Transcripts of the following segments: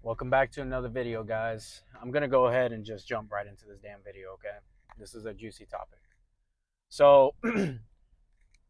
Welcome back to another video, guys. I'm going to go ahead and just jump right into this damn video, okay? This is a juicy topic. So,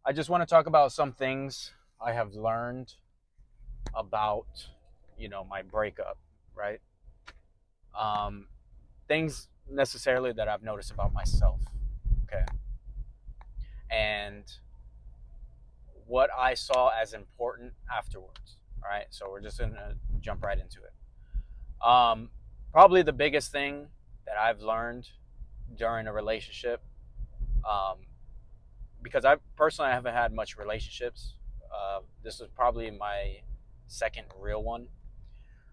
I just want to talk about some things I have learned about, my breakup, right? Um, Things necessarily that I've noticed about myself, okay? And what I saw as important afterwards, all right? So, we're just going to jump right into it. Um, Probably the biggest thing that I've learned during a relationship, um, because I personally haven't had much relationships. This is probably my second real one.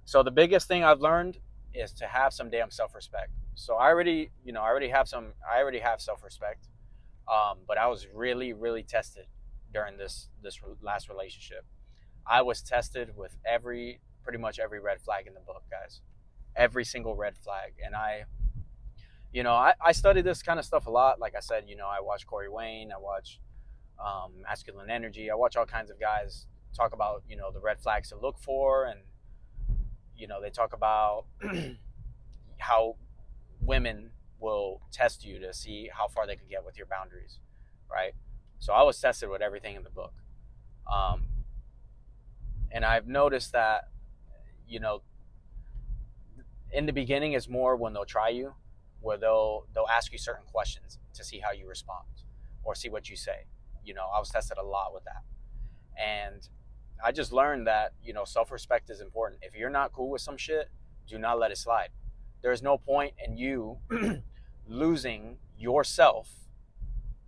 So the biggest thing I've learned is to have some damn self-respect. So I already have self-respect. But I was really, really tested during this last relationship. I was tested with pretty much every red flag in the book, guys. Every single red flag, and I study this kind of stuff a lot. Like I said, I watch Corey Wayne, I watch Masculine Energy, I watch all kinds of guys talk about the red flags to look for, and they talk about how women will test you to see how far they can get with your boundaries, right? So I was tested with everything in the book, um, and I've noticed that you know in the beginning is more when they'll try you, where they'll ask you certain questions to see how you respond or see what you say. I was tested a lot with that, and I just learned that self-respect is important. If you're not cool with some shit, do not let it slide. There's no point in you losing yourself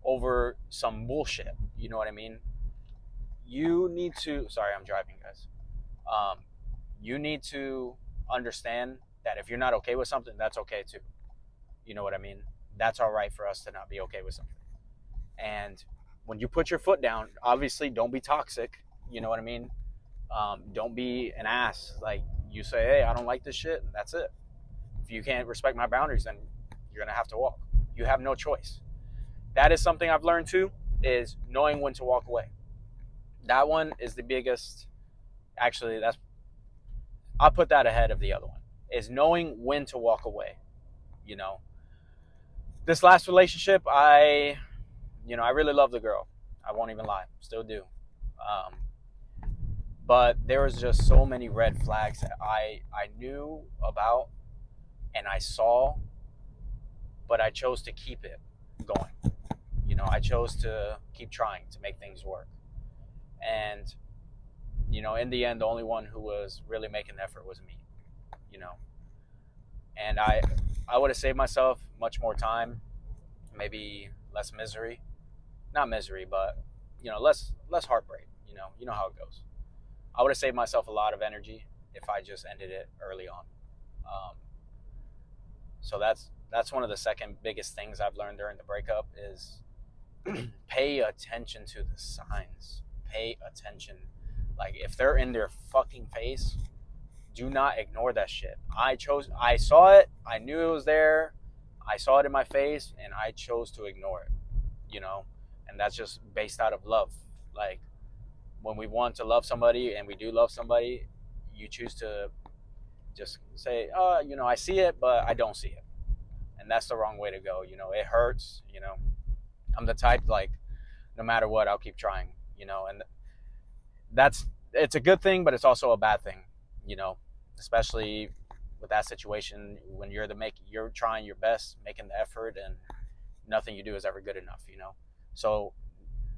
over some bullshit. You know what I mean? You need to. Sorry, I'm driving, guys. Um, you need to understand that if you're not okay with something, that's okay too. You know what I mean? That's all right for us to not be okay with something. And when you put your foot down, obviously don't be toxic. You know what I mean? Don't be an ass. Like, you say, hey, I don't like this shit. And that's it. If you can't respect my boundaries, then you're gonna have to walk. You have no choice. That is something I've learned too, is knowing when to walk away. That one is the biggest. Actually, that's I'll put that ahead of the other one. Is knowing when to walk away. You know, this last relationship, I really love the girl. I won't even lie, still do. Um, but there was just so many red flags that I knew about and I saw, but I chose to keep it going. I chose to keep trying to make things work. And in the end, the only one who was really making the effort was me. You know, and I would have saved myself much more time, maybe less misery, not misery, but less heartbreak. You know how it goes. I would have saved myself a lot of energy if I just ended it early on. Um, so that's one of the second biggest things I've learned during the breakup is pay attention to the signs. Pay attention. Like, if they're in their fucking face, do not ignore that shit. I saw it, I knew it was there, I saw it in my face, and I chose to ignore it, you know? And that's just based out of love. Like, when we want to love somebody and we do love somebody, you choose to just say, I see it, but I don't see it. And that's the wrong way to go. It hurts. I'm the type, like, no matter what, I'll keep trying, and it's a good thing, but it's also a bad thing, you know, especially with that situation when you're trying your best, making the effort, and nothing you do is ever good enough. So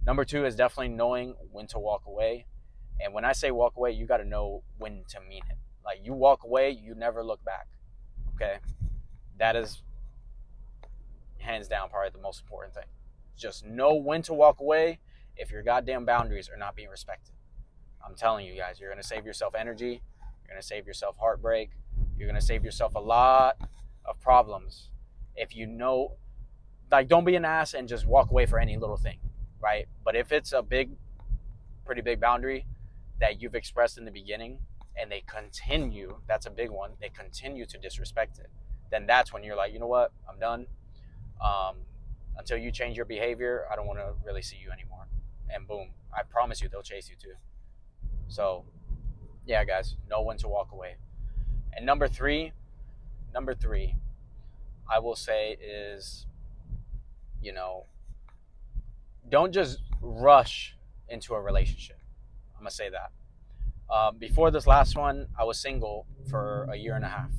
number two is definitely knowing when to walk away. And when I say walk away, you got to know when to mean it. Like, you walk away, you never look back. Okay, that is hands down probably the most important thing. Just know when to walk away if your goddamn boundaries are not being respected. I'm telling you guys, you're going to save yourself energy. You're going to save yourself heartbreak. You're going to save yourself a lot of problems. If you know, like, don't be an ass and just walk away for any little thing, right? But if it's a pretty big boundary that you've expressed in the beginning and they continue, that's a big one, they continue to disrespect it, then that's when you're like, you know what, I'm done. Um, until you change your behavior, I don't want to really see you anymore. And boom, I promise you they'll chase you too. So, yeah, guys, know when to walk away. And number three, I will say is, you know, don't just rush into a relationship. I'm gonna say that. Before this last one, I was single for a year and a half.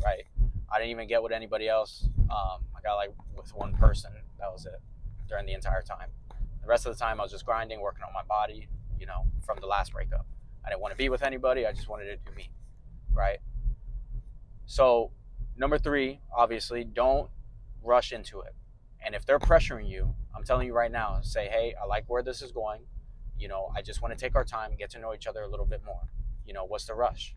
Right, I didn't even get with anybody else. I got like with one person. That was it during the entire time. The rest of the time, I was just grinding, working on my body. From the last breakup, I didn't want to be with anybody. I just wanted to do me. Right. So, number three, obviously, don't rush into it. And if they're pressuring you, I'm telling you right now, say, hey, I like where this is going. I just want to take our time, get to know each other a little bit more. What's the rush?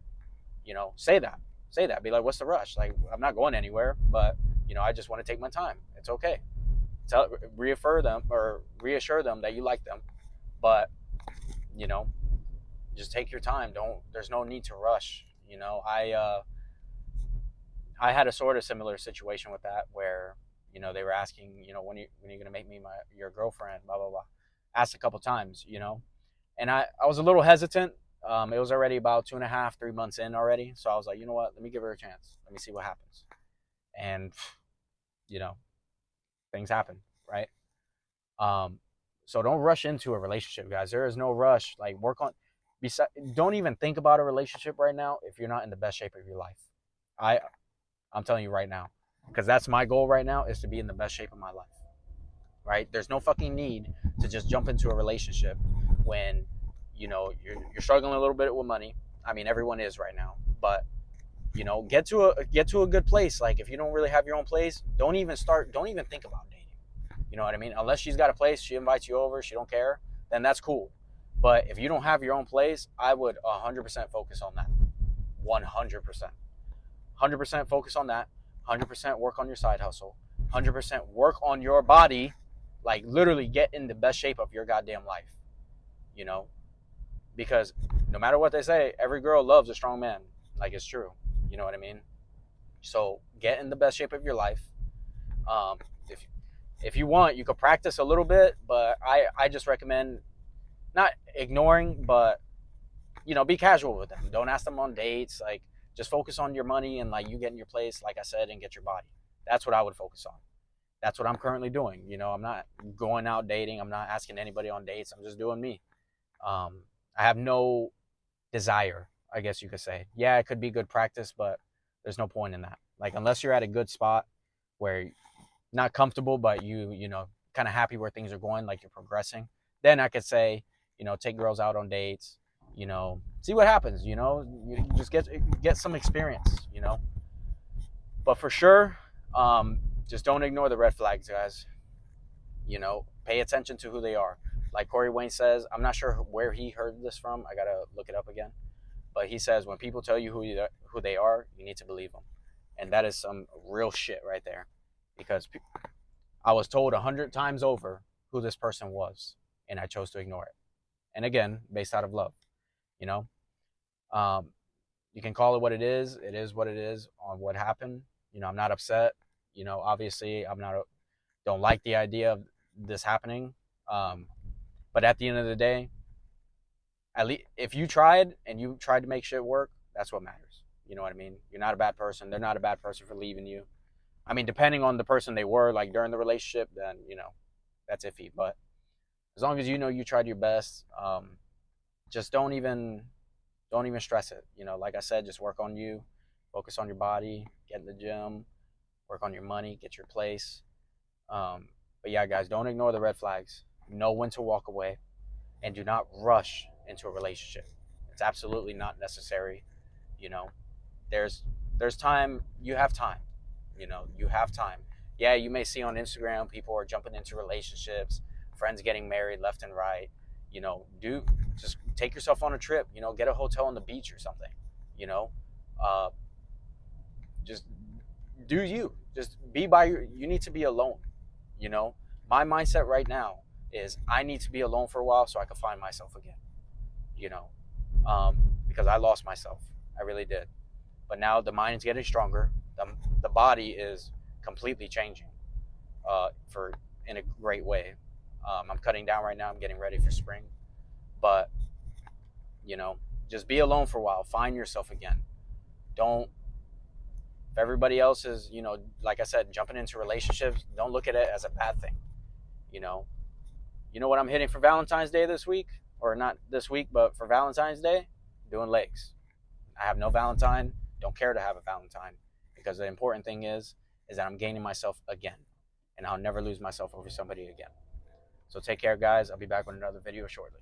Say that. Say that. Be like, what's the rush? Like, I'm not going anywhere, but, I just want to take my time. It's okay. Reassure them that you like them, but, you know, just take your time. There's no need to rush. I had a sort of similar situation with that where they were asking when are you gonna make me your girlfriend, blah blah blah. Asked a couple times, and I was a little hesitant. It was already about 2.5 3 months in already, so I was like, you know what, let me give her a chance, let me see what happens. And you know things happen, right? So don't rush into a relationship, guys. There is no rush. Like, don't even think about a relationship right now if you're not in the best shape of your life. I'm telling you right now, because that's my goal right now, is to be in the best shape of my life. Right? There's no fucking need to just jump into a relationship when you're struggling a little bit with money. I mean, everyone is right now, but get to a good place. Like, if you don't really have your own place, don't even think about dating. You know what I mean? Unless she's got a place, she invites you over, she don't care, then that's cool. But if you don't have your own place, I would 100% focus on that. 100%. 100% focus on that. 100% work on your side hustle. 100% work on your body. Like, literally get in the best shape of your goddamn life. You know? Because no matter what they say, every girl loves a strong man. Like, it's true. You know what I mean? So get in the best shape of your life. Um, if you want, you could practice a little bit, but I just recommend not ignoring, but be casual with them. Don't ask them on dates. Like, just focus on your money and, like, you get in your place, like I said, and get your body. That's what I would focus on. That's what I'm currently doing. I'm not going out dating. I'm not asking anybody on dates. I'm just doing me. I have no desire, I guess you could say. Yeah, it could be good practice, but there's no point in that. Like, unless you're at a good spot where not comfortable, but you kind of happy where things are going, like you're progressing, then I could say, take girls out on dates, see what happens, you just get some experience, but for sure, just don't ignore the red flags, guys. Pay attention to who they are. Like Corey Wayne says, I'm not sure where he heard this from, I gotta look it up again, but he says, when people tell you who they are, you need to believe them. And that is some real shit right there, because I was told 100 times over who this person was, and I chose to ignore it. And again, based out of love, you know. Um, you can call it what it is. It is what it is on what happened. I'm not upset. Obviously, don't like the idea of this happening. But at the end of the day, at least if you tried to make shit work, that's what matters. You know what I mean? You're not a bad person. They're not a bad person for leaving you. I mean, depending on the person they were, like, during the relationship, then that's iffy. But as long as you tried your best, just don't even stress it. Like I said, just work on you, focus on your body, get in the gym, work on your money, get your place. But yeah, guys, don't ignore the red flags. Know when to walk away, and do not rush into a relationship. It's absolutely not necessary. You know, there's time. You have time. You have time. Yeah, you may see on Instagram people are jumping into relationships, friends getting married left and right. Just take yourself on a trip. Get a hotel on the beach or something. You know, uh, just do you. Just be by you need to be alone. My mindset right now is I need to be alone for a while so I can find myself again. You know, um, because I lost myself. I really did. But now the mind's getting stronger. The body is completely changing for in a great way. I'm cutting down right now. I'm getting ready for spring. But, just be alone for a while. Find yourself again. Don't If everybody else is, like I said, jumping into relationships, don't look at it as a bad thing. You know, you know what I'm hitting for Valentine's Day this week, or not this week, but for Valentine's Day, doing legs. I have no Valentine. Don't care to have a Valentine, because the important thing is that I'm gaining myself again, and I'll never lose myself over somebody again. So take care, guys. I'll be back with another video shortly.